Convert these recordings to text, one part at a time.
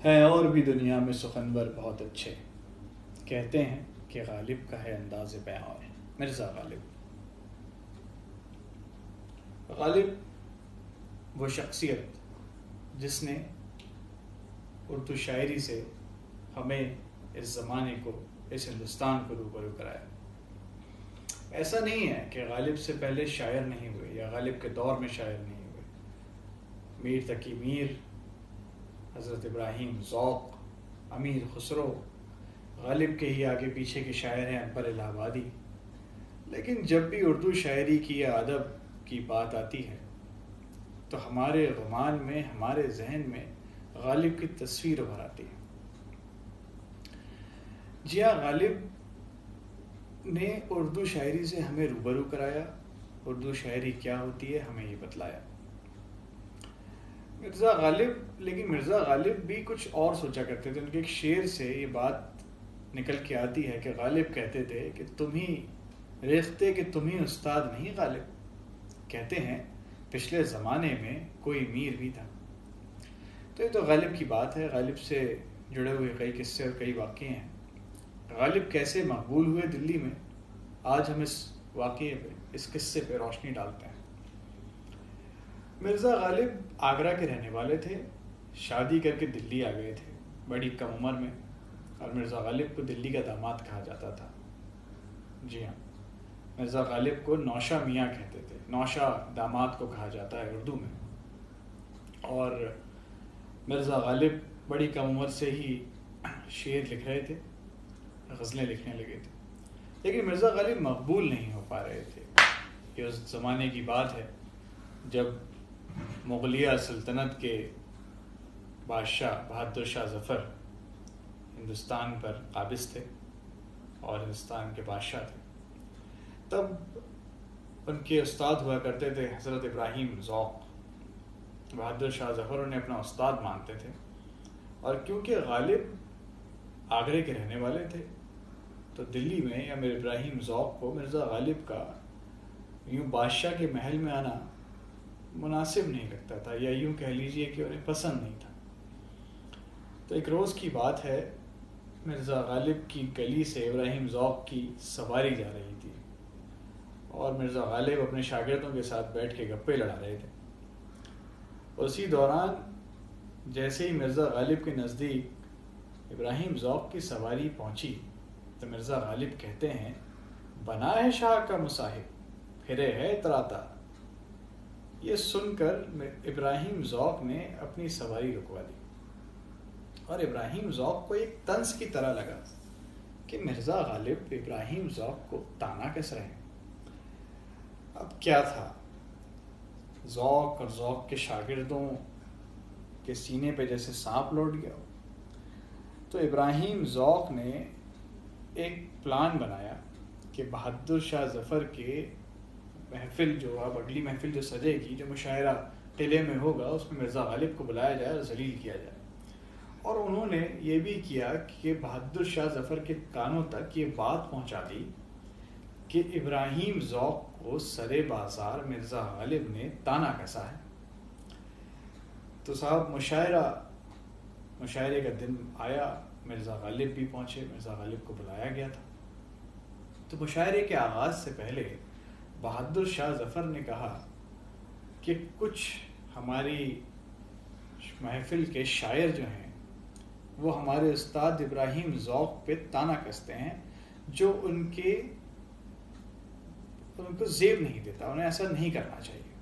ہے اور بھی دنیا میں سخنور بہت اچھے، کہتے ہیں کہ غالب کا ہے انداز بیاں اور۔ مرزا غالب۔ غالب وہ شخصیت جس نے اردو شاعری سے ہمیں اس زمانے کو، اس ہندوستان کو روبرو کرایا۔ ایسا نہیں ہے کہ غالب سے پہلے شاعر نہیں ہوئے یا غالب کے دور میں شاعر نہیں ہوئے۔ میر تقی میر، حضرت ابراہیم ذوق، امیر خسرو، غالب کے ہی آگے پیچھے کے شاعر ہیں اکبر الہ آبادی۔ لیکن جب بھی اردو شاعری کی یا ادب کی بات آتی ہے تو ہمارے گمان میں، ہمارے ذہن میں غالب کی تصویر ابھر آتی ہے۔ جی ہاں، غالب نے اردو شاعری سے ہمیں روبرو کرایا، اردو شاعری کیا ہوتی ہے ہمیں یہ بتلایا۔ لیکن مرزا غالب بھی کچھ اور سوچا کرتے تھے۔ ان کے ایک شعر سے یہ بات نکل کے آتی ہے کہ غالب کہتے تھے کہ تم ہی ریختہ کہ تم ہی استاد نہیں غالب، کہتے ہیں پچھلے زمانے میں کوئی میر بھی تھا۔ تو یہ تو غالب کی بات ہے، غالب سے جڑے ہوئے کئی قصے اور کئی واقعے ہیں۔ غالب کیسے مقبول ہوئے دلی میں، آج ہم اس واقعے پہ، اس قصے پہ روشنی ڈالتے ہیں۔ مرزا غالب آگرہ کے رہنے والے تھے، شادی کر کے دلی آ گئے تھے بڑی کم عمر میں، اور مرزا غالب کو دلی کا داماد کہا جاتا تھا۔ جی ہاں، مرزا غالب کو نوشہ میاں کہتے تھے، نوشہ داماد کو کہا جاتا ہے اردو میں۔ اور مرزا غالب بڑی کم عمر سے ہی شعر لکھ رہے تھے، غزلیں لکھنے لگے تھے، لیکن مرزا غالب مقبول نہیں ہو پا رہے تھے۔ یہ اس زمانے کی بات ہے جب مغلیہ سلطنت کے بادشاہ بہادر شاہ ظفر ہندوستان پر قابض تھے اور ہندوستان کے بادشاہ تھے۔ تب ان کے استاد ہوا کرتے تھے حضرت ابراہیم ذوق۔ بہادر شاہ ظفر انہیں اپنا استاد مانتے تھے، اور کیونکہ غالب آگرے کے رہنے والے تھے تو دلی میں یا امیر ابراہیم ذوق کو مرزا غالب کا یوں بادشاہ کے محل میں آنا مناسب نہیں لگتا تھا، یا یوں کہہ لیجئے کہ انہیں پسند نہیں تھا۔ تو ایک روز کی بات ہے، مرزا غالب کی گلی سے ابراہیم ذوق کی سواری جا رہی تھی، اور مرزا غالب اپنے شاگردوں کے ساتھ بیٹھ کے گپے لڑا رہے تھے۔ اسی دوران جیسے ہی مرزا غالب کے نزدیک ابراہیم ذوق کی سواری پہنچی تو مرزا غالب کہتے ہیں، بنا ہے شاہ کا مصاحب، پھرے ہے اتراتا۔ یہ سن کر ابراہیم ذوق نے اپنی سواری رکوا دی، اور ابراہیم ذوق کو ایک طنز کی طرح لگا کہ مرزا غالب ابراہیم ذوق کو تانا کس رہے ہیں۔ اب کیا تھا، ذوق اور ذوق کے شاگردوں کے سینے پہ جیسے سانپ لوٹ گیا ہو۔ تو ابراہیم ذوق نے ایک پلان بنایا کہ بہادر شاہ ظفر کے محفل جو اب اگلی محفل جو سجے گی، جو مشاعرہ قلعے میں ہوگا، اس میں مرزا غالب کو بلایا جائے اور ذلیل کیا جائے۔ اور انہوں نے یہ بھی کیا کہ بہادر شاہ ظفر کے کانوں تک یہ بات پہنچا دی کہ ابراہیم ذوق کو سرے بازار مرزا غالب نے تانا کسا ہے۔ تو صاحب مشاعرے کا دن آیا، مرزا غالب بھی پہنچے، مرزا غالب کو بلایا گیا تھا۔ تو مشاعرے کے آغاز سے پہلے بہادر شاہ ظفر نے کہا کہ کچھ ہماری محفل کے شاعر جو ہیں وہ ہمارے استاد ابراہیم ذوق پہ تانا کستے ہیں، جو ان کو زیب نہیں دیتا، انہیں ایسا نہیں کرنا چاہیے۔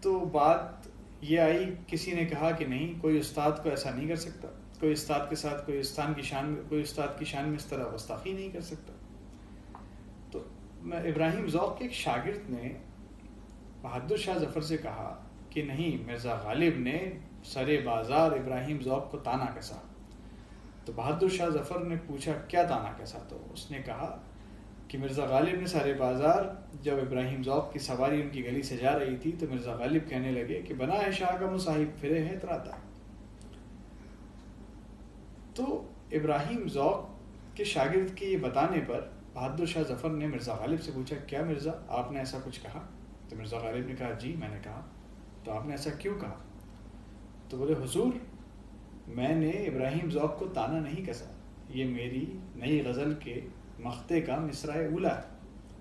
تو بات یہ آئی، کسی نے کہا کہ نہیں، کوئی استاد کو ایسا نہیں کر سکتا، کوئی استاد کے ساتھ کوئی استاد کی شان میں اس طرح گستاخی نہیں کر سکتا۔ تو ابراہیم ذوق کے ایک شاگرد نے بہادر شاہ ظفر سے کہا کہ نہیں، مرزا غالب نے سرے بازار ابراہیم ذوق کو تانا کسا۔ تو بہادر شاہ ظفر نے پوچھا کیا تانا کسا؟ تو اس نے کہا کہ مرزا غالب نے سارے بازار، جب ابراہیم ذوق کی سواری ان کی گلی سے جا رہی تھی تو مرزا غالب کہنے لگے کہ بنا ہے شاہ کا مصاحب، پھرے ہے اتراتا۔ تو ابراہیم ذوق کے شاگرد کے یہ بتانے پر بہادر شاہ ظفر نے مرزا غالب سے پوچھا کیا مرزا آپ نے ایسا کچھ کہا؟ تو مرزا غالب نے کہا جی میں نے کہا۔ تو آپ نے ایسا کیوں کہا؟ تو بولے حضور میں نے ابراہیم ذوق کو تانا نہیں کسا، یہ میری نئی غزل کے مقطع کا مصرع اولا ہے۔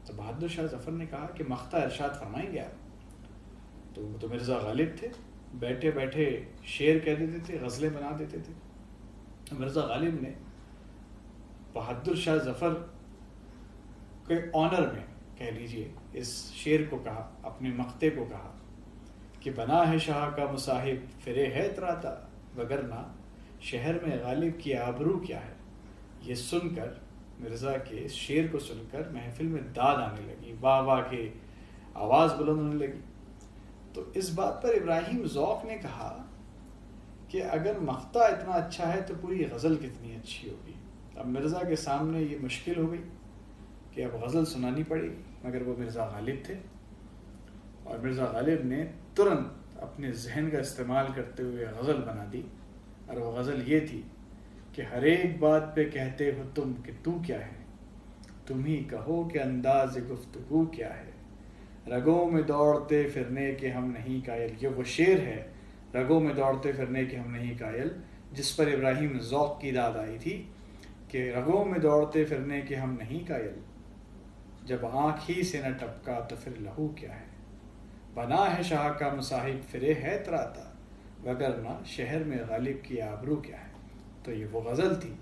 تو بہادر شاہ ظفر نے کہا کہ مقطع ارشاد فرمائیں گے آپ؟ تو وہ تو مرزا غالب تھے، بیٹھے بیٹھے شعر کہہ دیتے تھے، غزلیں بنا دیتے تھے۔ مرزا غالب نے بہادر شاہ ظفر کے آنر میں کہہ لیجئے اس شعر کو کہا، اپنے مقطع کو کہا کہ بنا ہے شاہ کا مصاحب فرے ہے تراتا، وگرنہ شہر میں غالب کی آبرو کیا ہے۔ یہ سن کر، مرزا کے اس شعر کو سن کر محفل میں داد آنے لگی، واہ واہ کے آواز بلند ہونے لگی۔ تو اس بات پر ابراہیم ذوق نے کہا کہ اگر مقطع اتنا اچھا ہے تو پوری غزل کتنی اچھی ہوگی۔ اب مرزا کے سامنے یہ مشکل ہو گئی کہ اب غزل سنانی پڑے گی، مگر وہ مرزا غالب تھے، اور مرزا غالب نے ترنت اپنے ذہن کا استعمال کرتے ہوئے غزل بنا دی، اور وہ غزل یہ تھی کہ ہر ایک بات پہ کہتے ہو تم کہ تو کیا ہے، تم ہی کہو کہ انداز گفتگو کیا ہے، رگوں میں دوڑتے پھرنے کے ہم نہیں قائل۔ یہ وہ شعر ہے، رگوں میں دوڑتے پھرنے کے ہم نہیں قائل، جس پر ابراہیم ذوق کی داد آئی تھی کہ رگوں میں دوڑتے پھرنے کے ہم نہیں قائل، جب آنکھ ہی سے نہ ٹپکا تو پھر لہو کیا ہے، بنا ہے شاہ کا مصاحب فرے ہے تراتا، وگرنہ شہر میں غالب کی آبرو کیا ہے۔ تو یہ وہ غزل تھی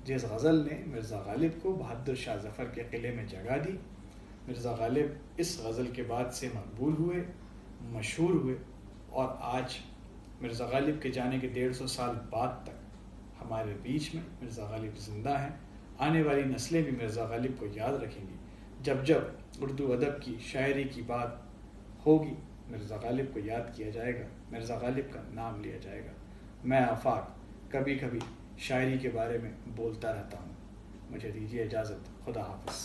جس غزل نے مرزا غالب کو بہادر شاہ ظفر کے قلعے میں جگہ دی۔ مرزا غالب اس غزل کے بعد سے مقبول ہوئے، مشہور ہوئے، اور آج مرزا غالب کے جانے کے 150 سال بعد تک ہمارے بیچ میں مرزا غالب زندہ ہیں۔ آنے والی نسلیں بھی مرزا غالب کو یاد رکھیں گی۔ جب جب اردو ادب کی شاعری کی بات ہوگی، مرزا غالب کو یاد کیا جائے گا، مرزا غالب کا نام لیا جائے گا۔ میں آفاق کبھی کبھی شاعری کے بارے میں بولتا رہتا ہوں۔ مجھے دیجیے اجازت، خدا حافظ۔